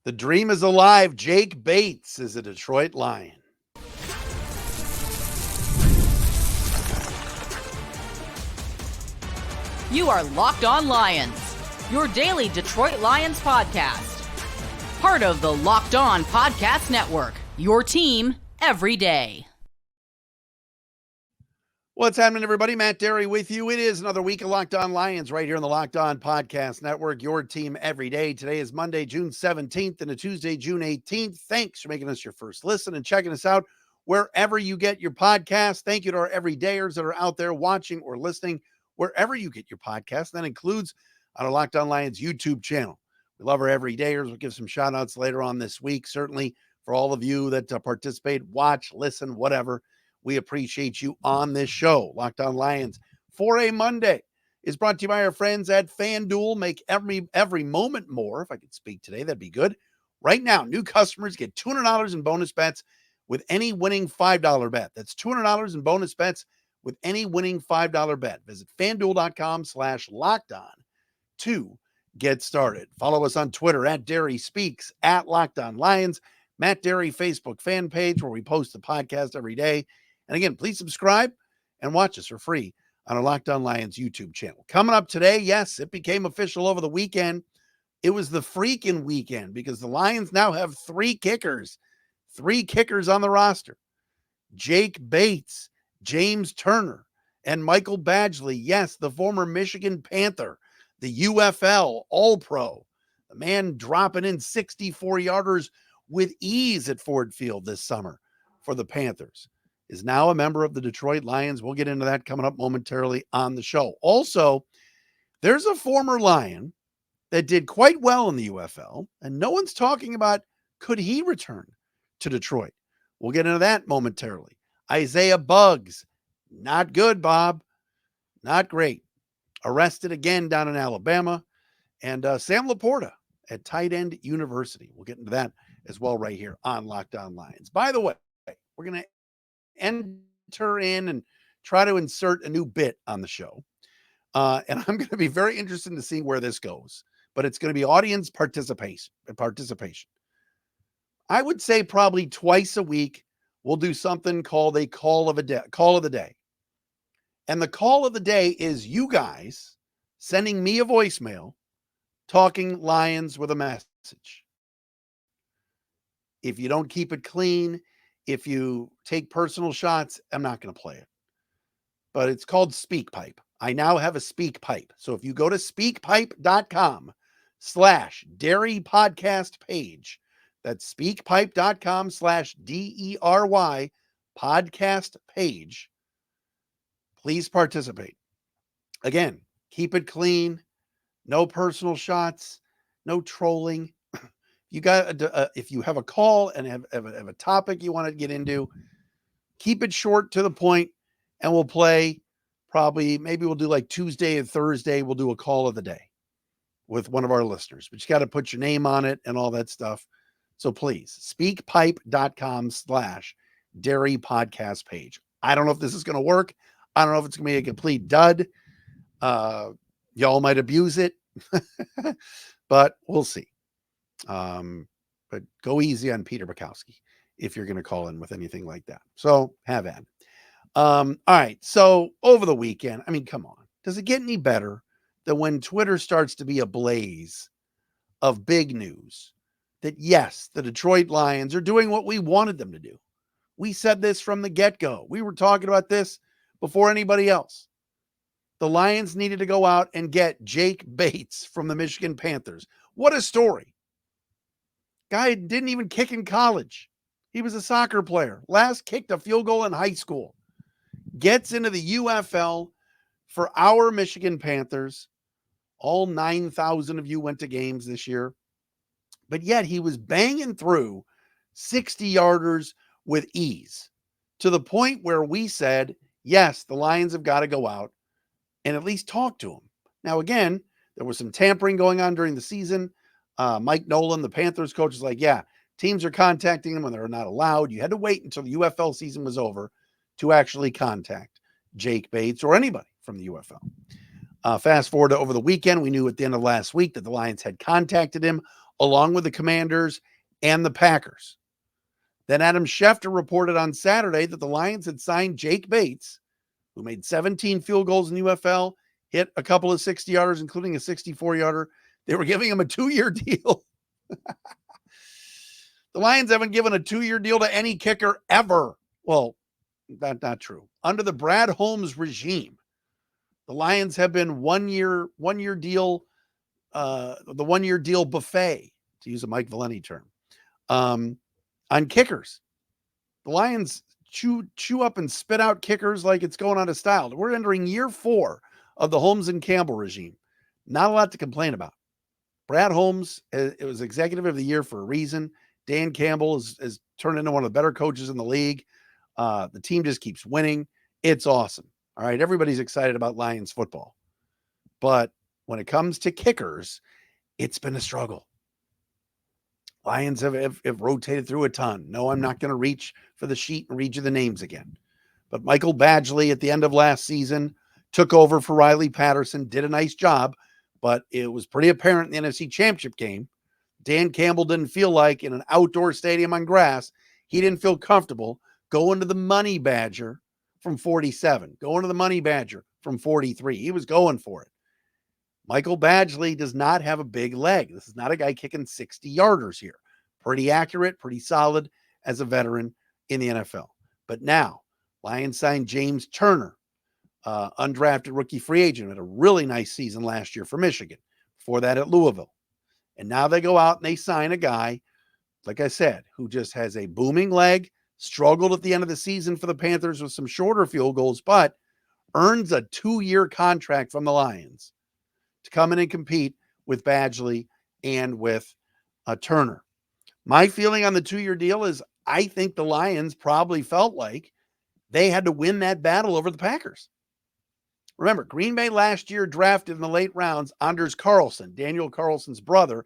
The dream is alive. Jake Bates is a Detroit Lion. You are Locked On Lions, your daily Detroit Lions podcast. Part of the Locked On Podcast Network, your team every day. What's happening, everybody? Matt Derry with you. It is another week of Locked On Lions right here on the Locked On Podcast Network, your team every day. Today is Monday, June 17th and a Tuesday, June 18th. Thanks for making us your first listen and checking us out wherever you get your podcast. Thank you to our everydayers that are out there watching or listening wherever you get your podcast. That includes on our Locked On Lions YouTube channel. We love our everydayers. We'll give some shout outs later on this week. Certainly for all of you that participate, watch, listen, whatever. We appreciate you on this show. Locked On Lions for a Monday is brought to you by our friends at FanDuel. Make every moment more. If I could speak today, that'd be good. Right now, new customers get $200 in bonus bets with any winning $5 bet. That's $200 in bonus bets with any winning $5 bet. Visit FanDuel.com/LockedOn to get started. Follow us on Twitter at Derry Speaks, at Locked On Lions, Matt Derry Facebook fan page where we post the podcast every day. And again, please subscribe and watch us for free on our Locked On Lions YouTube channel. Coming up today, yes, it became official over the weekend. It was the freaking weekend because the Lions now have three kickers on the roster. Jake Bates, James Turner, and Michael Badgley. Yes, the former Michigan Panther, the UFL All-Pro. The man dropping in 64-yarders with ease at Ford Field this summer for the Panthers, is now a member of the Detroit Lions. We'll get into that coming up momentarily on the show. Also, there's a former Lion that did quite well in the UFL, and no one's talking about could he return to Detroit. We'll get into that momentarily. Isaiah Buggs, not good, Bob. Not great. Arrested again down in Alabama. And Sam LaPorta at Tight End University. We'll get into that as well right here on Locked On Lions. By the way, we're going to enter in and try to insert a new bit on the show. And I'm going to be very interested to see where this goes, but it's going to be audience participation. I would say probably twice a week, we'll do something called a call of the day. And the call of the day is you guys sending me a voicemail talking Lions with a message. If you don't keep it clean, if you take personal shots, I'm not going to play it. But it's called SpeakPipe. I now have a SpeakPipe. So if you go to speakpipe.com/Derry podcast page, that's speakpipe.com/DERY podcast page, please participate. Again, keep it clean. No personal shots, no trolling. You got if you have a call and have a topic you want to get into, keep it short to the point, and we'll play maybe we'll do like Tuesday and Thursday. We'll do a call of the day with one of our listeners, but you got to put your name on it and all that stuff. So please, speakpipe.com/Derry podcast page. I don't know if this is going to work. I don't know if it's going to be a complete dud. Y'all might abuse it, but we'll see. But go easy on Peter Bukowski if you're going to call in with anything like that. So have at it. All right. So over the weekend, I mean, come on. Does it get any better than when Twitter starts to be a blaze of big news that, yes, the Detroit Lions are doing what we wanted them to do? We said this from the get-go. We were talking about this before anybody else. The Lions needed to go out and get Jake Bates from the Michigan Panthers. What a story. Guy didn't even kick in college. He was a soccer player. Last kicked a field goal in high school. Gets into the UFL for our Michigan Panthers. All 9,000 of you went to games this year. But yet he was banging through 60-yarders with ease to the point where we said, yes, the Lions have got to go out and at least talk to him. Now, again, there was some tampering going on during the season. Mike Nolan, the Panthers coach, is like, yeah, teams are contacting him when they're not allowed. You had to wait until the UFL season was over to actually contact Jake Bates or anybody from the UFL. Fast forward to over the weekend, we knew at the end of last week that the Lions had contacted him along with the Commanders and the Packers. Then Adam Schefter reported on Saturday that the Lions had signed Jake Bates, who made 17 field goals in UFL, hit a couple of 60-yarders, including a 64-yarder. They were giving him a 2-year deal. The Lions haven't given a 2-year deal to any kicker ever. Well, that's not true. Under the Brad Holmes regime, the Lions have been one-year deal, the one-year deal buffet, to use a Mike Valenti term, on kickers. The Lions chew up and spit out kickers like it's going out of style. We're entering year 4 of the Holmes and Campbell regime. Not a lot to complain about. Brad Holmes, it was executive of the year for a reason. Dan Campbell has turned into one of the better coaches in the league. The team just keeps winning. It's awesome. All right, everybody's excited about Lions football. But when it comes to kickers, it's been a struggle. Lions have rotated through a ton. No, I'm not going to reach for the sheet and read you the names again. But Michael Badgley at the end of last season took over for Riley Patterson, did a nice job, but it was pretty apparent in the NFC Championship game, Dan Campbell didn't feel like in an outdoor stadium on grass, he didn't feel comfortable going to the Money Badger from 47, going to the Money Badger from 43. He was going for it. Michael Badgley does not have a big leg. This is not a guy kicking 60-yarders here. Pretty accurate, pretty solid as a veteran in the NFL. But now, Lions signed James Turner, undrafted rookie free agent, had a really nice season last year for Michigan. Before that at Louisville. And now they go out and they sign a guy, like I said, who just has a booming leg, struggled at the end of the season for the Panthers with some shorter field goals, but earns a 2-year contract from the Lions to come in and compete with Badgley and with Turner. My feeling on the 2-year deal is I think the Lions probably felt like they had to win that battle over the Packers. Remember, Green Bay last year drafted in the late rounds Anders Carlson, Daniel Carlson's brother,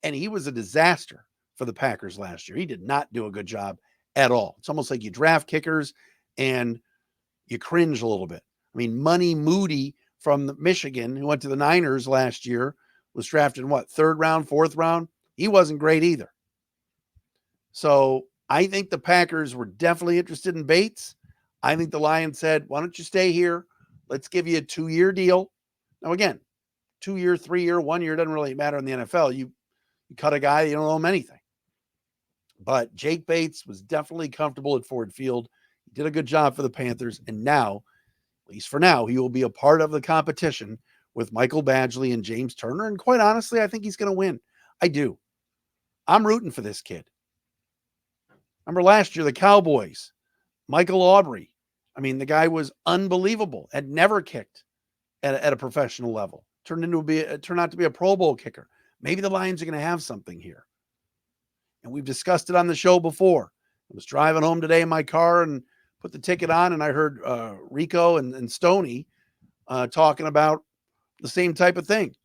and he was a disaster for the Packers last year. He did not do a good job at all. It's almost like you draft kickers and you cringe a little bit. I mean, Money Moody from Michigan, who went to the Niners last year, was drafted in what, 3rd round, 4th round? He wasn't great either. So I think the Packers were definitely interested in Bates. I think the Lions said, why don't you stay here? Let's give you a 2-year deal. Now, again, 2-year, 3-year, 1 year doesn't really matter in the NFL. You cut a guy, you don't owe him anything. But Jake Bates was definitely comfortable at Ford Field. He did a good job for the Panthers. And now, at least for now, he will be a part of the competition with Michael Badgley and James Turner. And quite honestly, I think he's going to win. I do. I'm rooting for this kid. Remember last year, the Cowboys, Michael Aubrey. I mean, the guy was unbelievable, had never kicked at a professional level, turned out to be a Pro Bowl kicker. Maybe the Lions are going to have something here. And we've discussed it on the show before. I was driving home today in my car and put the ticket on, and I heard Rico and Stoney talking about the same type of thing.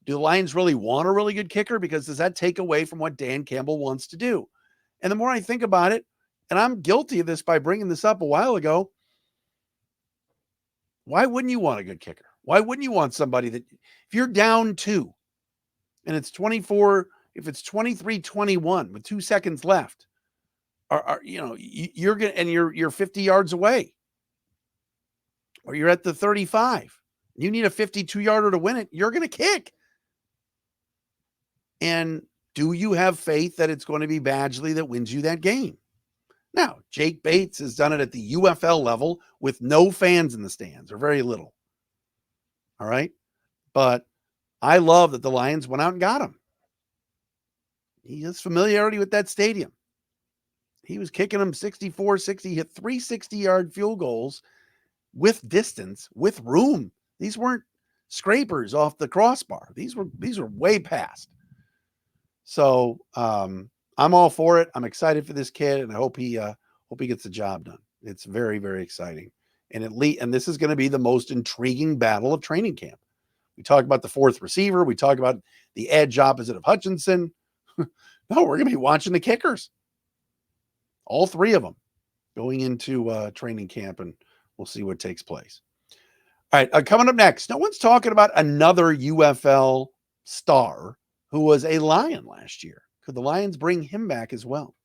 Do the Lions really want a really good kicker? Because does that take away from what Dan Campbell wants to do? And the more I think about it, and I'm guilty of this by bringing this up a while ago, why wouldn't you want a good kicker? Why wouldn't you want somebody that, if you're down 2 and it's 24, if it's 23-21 with 2 seconds left, you're going to, and you're 50 yards away, or you're at the 35, you need a 52-yarder to win it, you're going to kick. And do you have faith that it's going to be Badgley that wins you that game? Now, Jake Bates has done it at the UFL level with no fans in the stands, or very little. All right? But I love that the Lions went out and got him. He has familiarity with that stadium. He was kicking them 64-60, hit 3 60-yard field goals with distance, with room. These weren't scrapers off the crossbar. These were way past. So I'm all for it. I'm excited for this kid, and I hope he gets the job done. It's very, very exciting. And this is going to be the most intriguing battle of training camp. We talk about the 4th receiver. We talk about the edge opposite of Hutchinson. No, we're going to be watching the kickers. All 3 of them going into training camp, and we'll see what takes place. All right, coming up next, no one's talking about another UFL star who was a Lion last year. Could the Lions bring him back as well?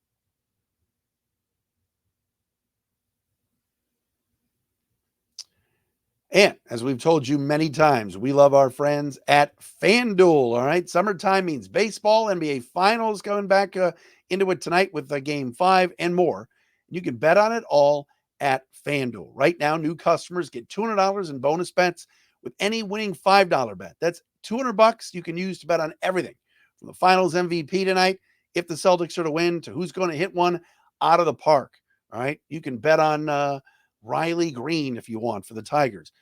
And as we've told you many times, we love our friends at FanDuel. All right. Summertime means baseball, NBA Finals coming back into it tonight with Game 5 and more. You can bet on it all at FanDuel. Right now, new customers get $200 in bonus bets with any winning $5 bet. That's $200 you can use to bet on everything from the Finals MVP tonight, if the Celtics are to win, to who's going to hit one out of the park. All right. You can bet on Riley Green if you want for the Tigers.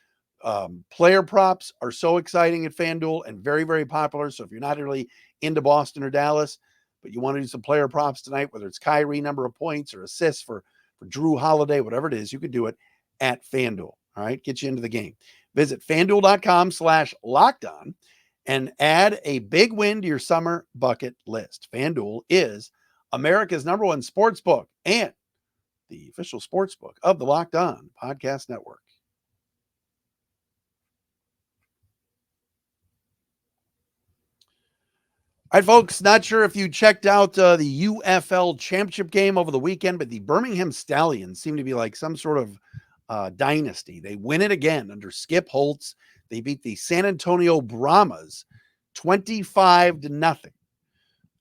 Player props are so exciting at FanDuel and very, very popular. So if you're not really into Boston or Dallas, but you want to do some player props tonight, whether it's Kyrie number of points or assists for Drew Holiday, whatever it is, you can do it at FanDuel. All right, get you into the game. Visit FanDuel.com/lockedon and add a big win to your summer bucket list. FanDuel is America's #1 sports book and the official sports book of the Locked On Podcast Network. All right, folks, not sure if you checked out the UFL championship game over the weekend, but the Birmingham Stallions seem to be like some sort of dynasty. They win it again under Skip Holtz. They beat the San Antonio Brahmas 25-0.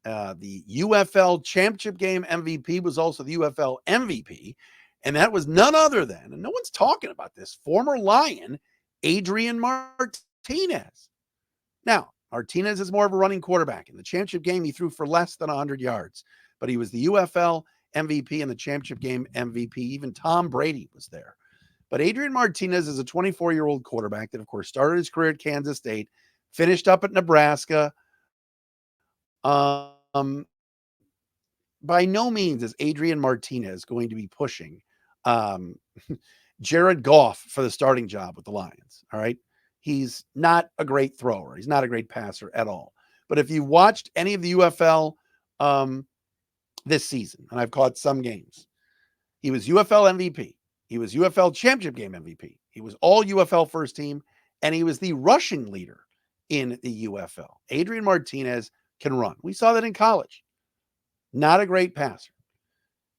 The UFL championship game MVP was also the UFL MVP, and that was none other than, and no one's talking about this, former Lion Adrian Martinez. Now, Martinez is more of a running quarterback. In the championship game, he threw for less than 100 yards, but he was the UFL MVP and the championship game MVP. Even Tom Brady was there. But Adrian Martinez is a 24-year-old quarterback that, of course, started his career at Kansas State, finished up at Nebraska. By no means is Adrian Martinez going to be pushing Jared Goff for the starting job with the Lions. All right. He's not a great thrower. He's not a great passer at all. But if you watched any of the UFL this season, and I've caught some games, he was UFL MVP. He was UFL championship game MVP. He was all UFL first team, and he was the rushing leader in the UFL. Adrian Martinez can run. We saw that in college. Not a great passer.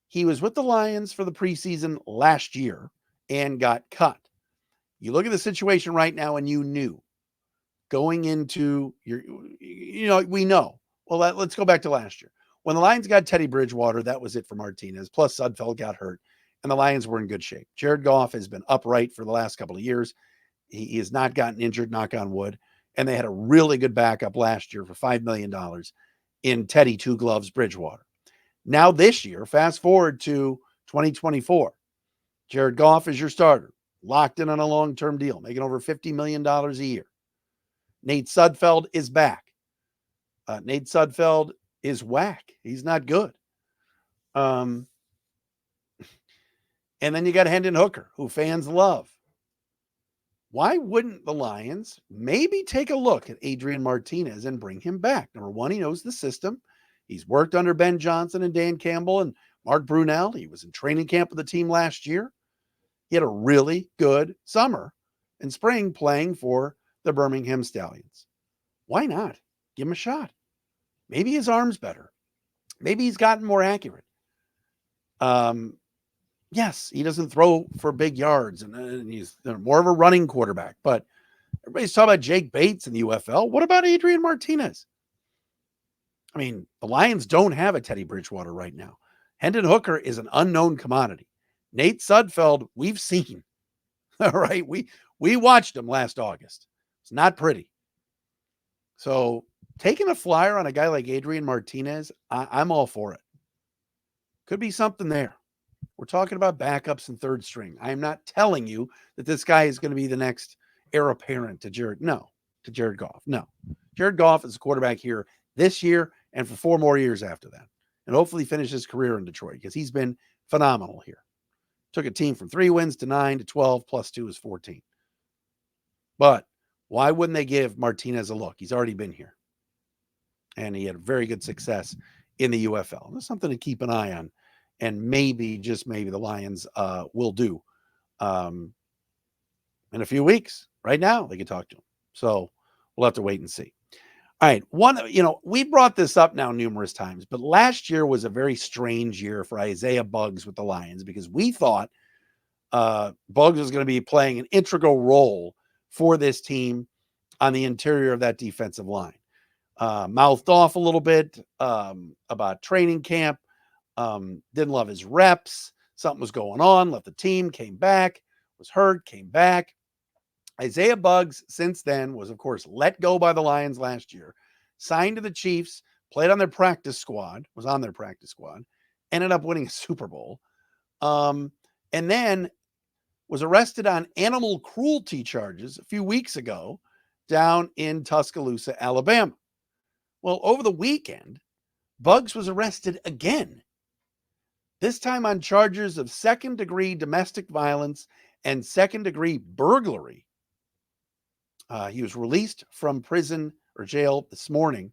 He was with the Lions for the preseason last year and got cut. You look at the situation right now, and you knew going into we know. Well, let's go back to last year. When the Lions got Teddy Bridgewater, that was it for Martinez. Plus, Sudfeld got hurt, and the Lions were in good shape. Jared Goff has been upright for the last couple of years. He has not gotten injured, knock on wood. And they had a really good backup last year for $5 million in Teddy Two Gloves Bridgewater. Now this year, fast forward to 2024, Jared Goff is your starter. Locked in on a long-term deal, making over $50 million a year. Nate Sudfeld is back. Nate Sudfeld is whack. He's not good. And then you got Hendon Hooker, who fans love. Why wouldn't the Lions maybe take a look at Adrian Martinez and bring him back? Number one, he knows the system. He's worked under Ben Johnson and Dan Campbell and Mark Brunell. He was in training camp with the team last year. He had a really good summer and spring playing for the Birmingham Stallions. Why not? Give him a shot. Maybe his arm's better. Maybe he's gotten more accurate. Yes, he doesn't throw for big yards, and he's more of a running quarterback. But everybody's talking about Jake Bates in the UFL. What about Adrian Martinez? I mean, the Lions don't have a Teddy Bridgewater right now. Hendon Hooker is an unknown commodity. Nate Sudfeld, we've seen. All right, we watched him last August. It's not pretty. So taking a flyer on a guy like Adrian Martinez, I'm all for it. Could be something there. We're talking about backups and third string. I am not telling you that this guy is going to be the next heir apparent to Jared Goff. No. Jared Goff is a quarterback here this year and for 4 more years after that. And hopefully finish his career in Detroit because he's been phenomenal here. Took a team from 3 wins to 9 to 12 plus 2 is 14. But why wouldn't they give Martinez a look? He's already been here. And he had very good success in the UFL. That's something to keep an eye on. And maybe, just maybe, the Lions will do in a few weeks. Right now, they can talk to him. So we'll have to wait and see. All right. We brought this up now numerous times, but last year was a very strange year for Isaiah Buggs with the Lions because we thought Buggs was going to be playing an integral role for this team on the interior of that defensive line. Mouthed off a little bit about training camp, didn't love his reps. Something was going on, left the team, came back, was hurt, came back. Isaiah Buggs, since then, was, of course, let go by the Lions last year, signed to the Chiefs, played on their practice squad, ended up winning a Super Bowl, and then was arrested on animal cruelty charges a few weeks ago down in Tuscaloosa, Alabama. Well, over the weekend, Buggs was arrested again, this time on charges of second-degree domestic violence and second-degree burglary. He was released from prison or jail this morning.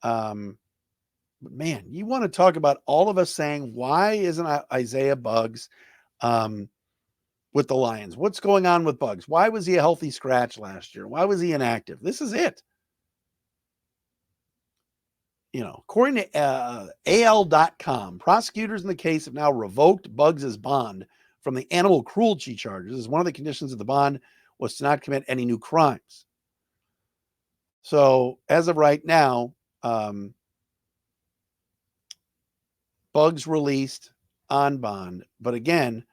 But man, you want to talk about all of us saying, why isn't Isaiah Buggs with the Lions? What's going on with Buggs? Why was he a healthy scratch last year? Why was he inactive? This is it. According to AL.com, prosecutors in the case have now revoked Buggs' bond from the animal cruelty charges, as one of the conditions of the bond was to not commit any new crimes. So as of right now, Buggs released on bond, but again,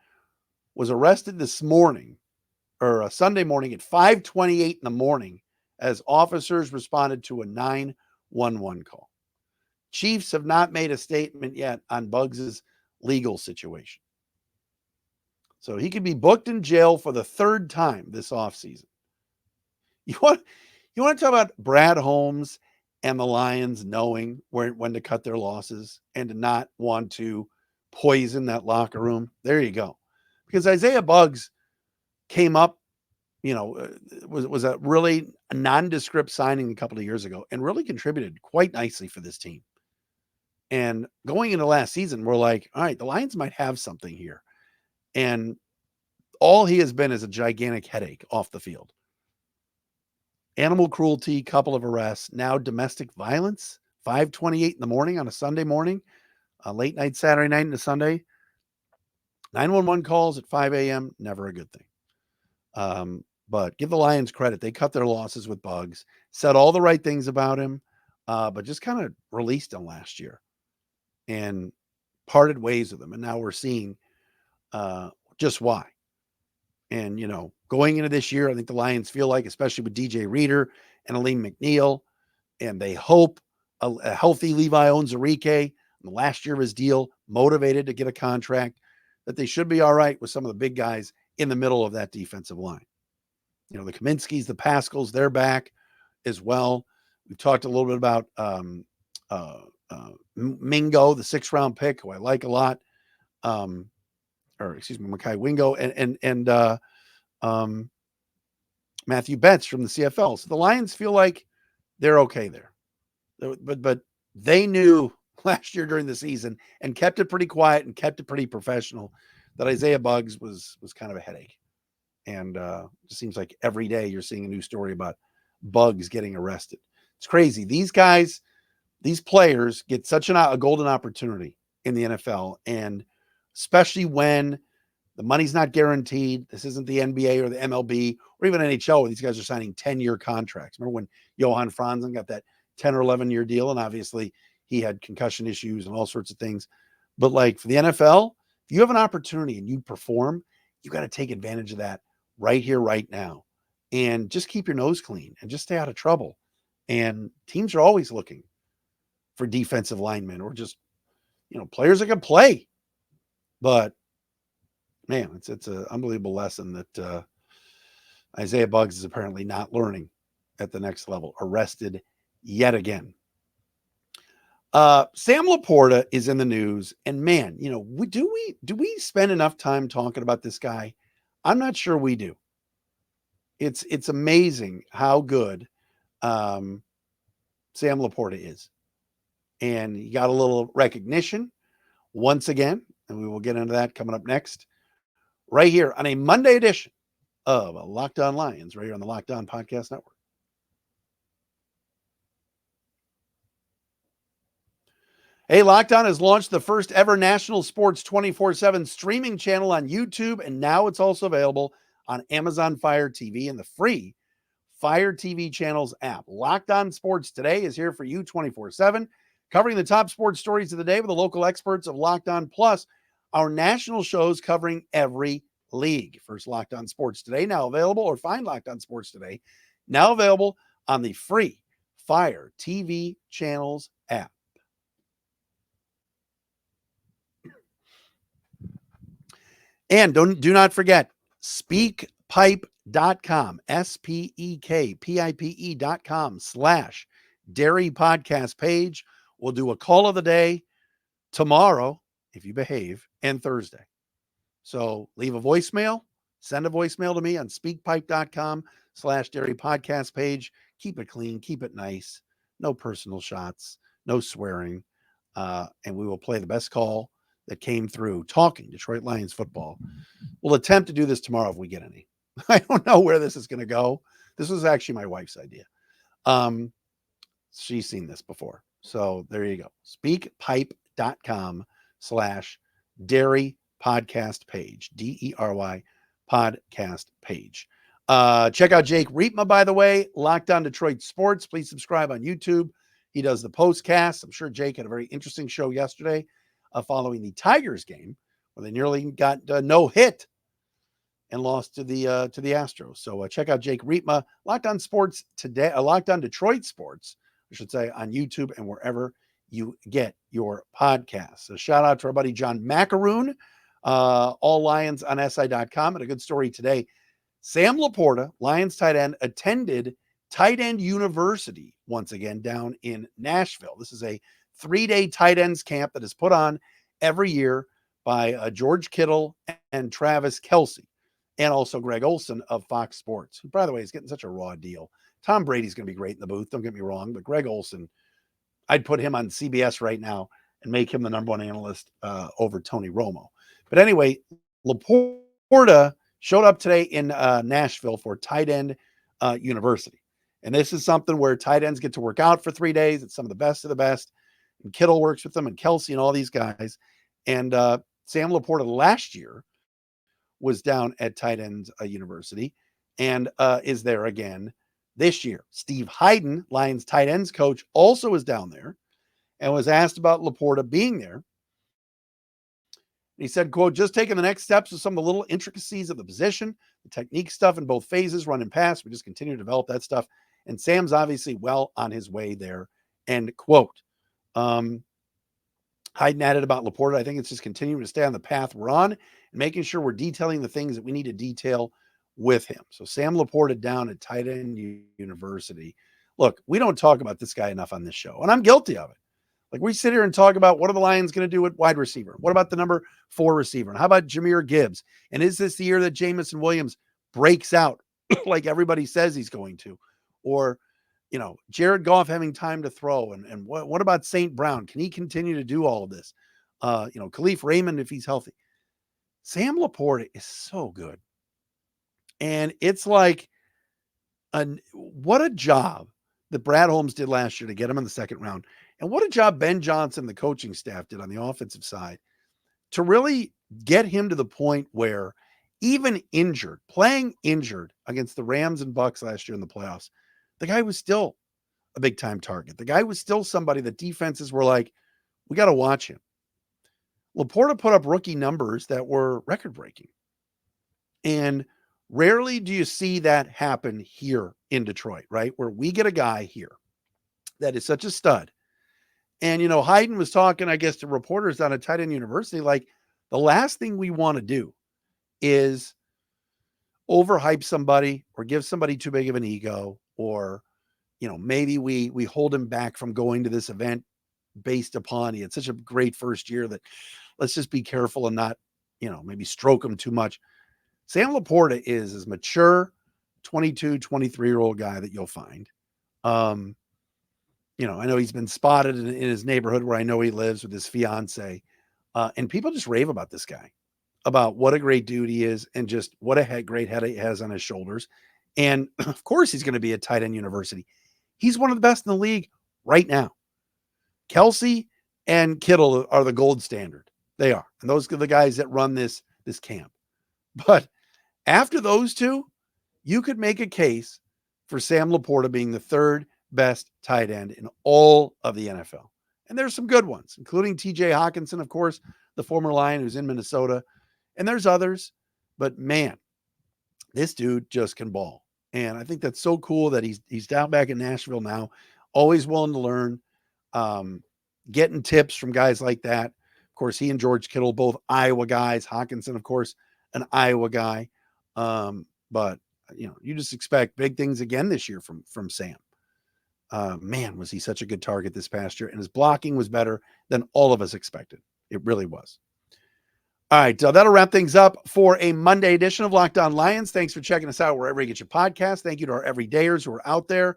was arrested this morning or Sunday morning at 5:28 in the morning as officers responded to a 911 call. Chiefs have not made a statement yet on Buggs' legal situation. So he could be booked in jail for the third time this offseason. You want to talk about Brad Holmes and the Lions knowing when to cut their losses and to not want to poison that locker room? There you go. Because Isaiah Buggs came up, was a really nondescript signing a couple of years ago and really contributed quite nicely for this team. And going into last season, we're like, all right, the Lions might have something here. And all he has been is a gigantic headache off the field. Animal cruelty, couple of arrests, now domestic violence, 5:28 in the morning on a Sunday morning, a late night Saturday night into Sunday. 911 calls at 5 a.m., never a good thing. But give the Lions credit. They cut their losses with Buggs, said all the right things about him, but just kind of released him last year and parted ways with him. And now we're seeing just why. And, going into this year, I think the Lions feel like, especially with DJ Reader and Aleem McNeil, and they hope a healthy Levi Onwuzurike in the last year of his deal, motivated to get a contract, that they should be all right with some of the big guys in the middle of that defensive line. The Kaminsky's, the Pascals, they're back as well. We've talked a little bit about Mingo, the 6th round pick, who I like a lot. Makai Wingo and Matthew Betts from the CFL. So the Lions feel like they're okay there. But they knew last year during the season and kept it pretty quiet and kept it pretty professional that Isaiah Buggs was kind of a headache. And it just seems like every day you're seeing a new story about Buggs getting arrested. It's crazy. These guys, these players get such a golden opportunity in the NFL, and especially when the money's not guaranteed. This isn't the NBA or the MLB or even NHL where these guys are signing 10-year contracts. Remember when Johan Franzen got that 10 or 11-year deal, and obviously he had concussion issues and all sorts of things. But like for the NFL, if you have an opportunity and you perform, you got to take advantage of that right here, right now, and just keep your nose clean and just stay out of trouble. And teams are always looking for defensive linemen or just, players that can play. But man, it's an unbelievable lesson that Isaiah Buggs is apparently not learning at the next level. Arrested yet again. Sam LaPorta is in the news, and man, do we spend enough time talking about this guy? I'm not sure we do. It's amazing how good Sam LaPorta is, and he got a little recognition once again, and we will get into that coming up next, right here on a Monday edition of Locked On Lions, right here on the Locked On Podcast Network. Hey, Locked On has launched the first ever national sports 24/7 streaming channel on YouTube, and now it's also available on Amazon Fire TV and the free Fire TV channels app. Locked On Sports Today is here for you 24/7, covering the top sports stories of the day with the local experts of Locked On, plus our national shows covering every league. First Locked On Sports Today, now available, or find Locked On Sports Today, now available on the free Fire TV channels app. And do not forget, speakpipe.com, SPEKPIPE.com/dairy podcast page. We'll do a call of the day tomorrow, if you behave, and Thursday. So leave a voicemail, send a voicemail to me on speakpipe.com/dairy podcast page. Keep it clean, keep it nice, no personal shots, no swearing, and we will play the best call that came through talking Detroit Lions football. We'll attempt to do this tomorrow if we get any. I don't know where this is going to go. This was actually my wife's idea. She's seen this before. So there you go. Speakpipe.com/dairy podcast page, DERY podcast page. Check out Jake Riepma, by the way, Locked On Detroit Sports. Please subscribe on YouTube. He does the postcast. I'm sure Jake had a very interesting show yesterday following the Tigers game where they nearly got no hit and lost to the Astros. So check out Jake Riepma, Locked On Sports Today, Locked On Detroit Sports, I should say, on YouTube and wherever you get your podcasts. So shout out to our buddy John Macaroon, All Lions on SI.com, and a good story today. Sam LaPorta, Lions tight end, attended Tight End University once again down in Nashville. This is a 3-day tight ends camp that is put on every year by George Kittle and Travis Kelce, and also Greg Olson of Fox Sports, who, by the way, is getting such a raw deal. Tom Brady's going to be great in the booth, don't get me wrong, but Greg Olson, I'd put him on CBS right now and make him the number one analyst over Tony Romo. But anyway, LaPorta showed up today in Nashville for Tight End University. And this is something where tight ends get to work out for 3 days. It's some of the best of the best. And Kittle works with them, and Kelce and all these guys. And Sam LaPorta last year was down at Tight End University and is there again this year. Steve Hayden, Lions tight ends coach, also was down there and was asked about LaPorta being there. He said, quote, just taking the next steps with some of the little intricacies of the position, the technique stuff in both phases, run and pass. We just continue to develop that stuff. And Sam's obviously well on his way there, end quote. Hayden added about LaPorta, I think it's just continuing to stay on the path we're on and making sure we're detailing the things that we need to detail with him. So Sam LaPorta down at Tight End University. Look, we don't talk about this guy enough on this show, and I'm guilty of it. Like, we sit here and talk about what are the Lions going to do at wide receiver? What about the number 4 receiver? And how about Jahmyr Gibbs? And is this the year that Jamison Williams breaks out like everybody says he's going to? Or, you know, Jared Goff having time to throw. And what about St. Brown? Can he continue to do all of this? Khalif Raymond, if he's healthy. Sam LaPorta is so good. And it's like, what a job that Brad Holmes did last year to get him in the second round. And what a job Ben Johnson, the coaching staff, did on the offensive side to really get him to the point where even injured, playing injured against the Rams and Bucks last year in the playoffs, the guy was still a big time target. The guy was still somebody that defenses were like, we got to watch him. LaPorta put up rookie numbers that were record breaking. And rarely do you see that happen here in Detroit, right? Where we get a guy here that is such a stud. And, you know, Hayden was talking, I guess, to reporters down at Tight End University, like, the last thing we want to do is overhype somebody or give somebody too big of an ego, or, you know, maybe we hold him back from going to this event based upon he had such a great first year that let's just be careful and not, you know, maybe stroke him too much. Sam LaPorta is as mature 22, 23-year-old guy that you'll find. You know, I know he's been spotted in his neighborhood where I know he lives with his fiance. And people just rave about this guy, about what a great dude he is and just what a great head he has on his shoulders. And of course, he's going to be at Tight End University. He's one of the best in the league right now. Kelce and Kittle are the gold standard. They are. And those are the guys that run this camp. But after those two, you could make a case for Sam LaPorta being the third best tight end in all of the NFL. And there's some good ones, including TJ Hawkinson, of course, the former Lion who's in Minnesota. And there's others. But man, this dude just can ball. And I think that's so cool that he's down back in Nashville now, always willing to learn, getting tips from guys like that. Of course, he and George Kittle, both Iowa guys. Hawkinson, of course, an Iowa guy. But, you just expect big things again this year from Sam. Man, was he such a good target this past year. And his blocking was better than all of us expected. It really was. All right, that'll wrap things up for a Monday edition of Locked On Lions. Thanks for checking us out wherever you get your podcast. Thank you to our everydayers who are out there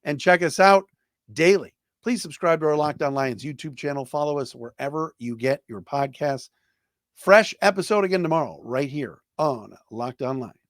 and check us out daily. Please subscribe to our Locked On Lions YouTube channel. Follow us wherever you get your podcasts. Fresh episode again tomorrow right here on Locked On Lions.